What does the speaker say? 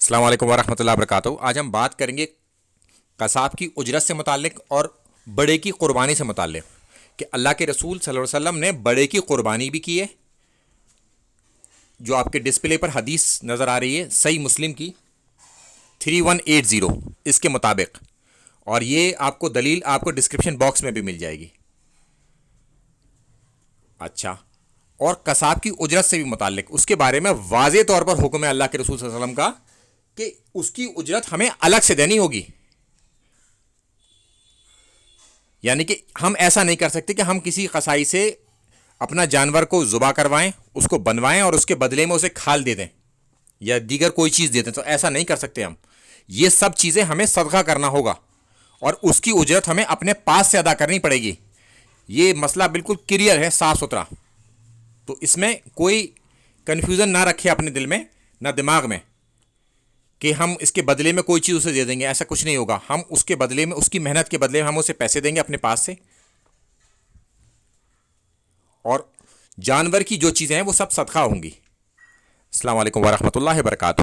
السلام علیکم ورحمۃ اللہ وبرکاتہ۔ آج ہم بات کریں گے قصاب کی اجرت سے متعلق اور بڑے کی قربانی سے متعلق کہ اللہ کے رسول صلی اللہ علیہ وسلم نے بڑے کی قربانی بھی کی ہے، جو آپ کے ڈسپلے پر حدیث نظر آ رہی ہے صحیح مسلم کی 3180 اس کے مطابق، اور یہ آپ کو دلیل آپ کو ڈسکرپشن باکس میں بھی مل جائے گی۔ اچھا، اور قصاب کی اجرت سے بھی متعلق اس کے بارے میں واضح طور پر حکم ہے اللہ کے رسول صلی اللہ علیہ وسلم کا کہ اس کی اجرت ہمیں الگ سے دینی ہوگی۔ یعنی کہ ہم ایسا نہیں کر سکتے کہ ہم کسی قصائی سے اپنا جانور کو ذبح کروائیں، اس کو بنوائیں اور اس کے بدلے میں اسے کھال دے دیں یا دیگر کوئی چیز دے دیں، تو ایسا نہیں کر سکتے ہم۔ یہ سب چیزیں ہمیں صدقہ کرنا ہوگا اور اس کی اجرت ہمیں اپنے پاس سے ادا کرنی پڑے گی۔ یہ مسئلہ بالکل کلیئر ہے، صاف ستھرا، تو اس میں کوئی کنفیوژن نہ رکھے اپنے دل میں نہ دماغ میں کہ ہم اس کے بدلے میں کوئی چیز اسے دے دیں گے۔ ایسا کچھ نہیں ہوگا۔ ہم اس کے بدلے میں، اس کی محنت کے بدلے میں ہم اسے پیسے دیں گے اپنے پاس سے، اور جانور کی جو چیزیں ہیں وہ سب صدقہ ہوں گی۔ السلام علیکم ورحمۃ اللہ وبرکاتہ۔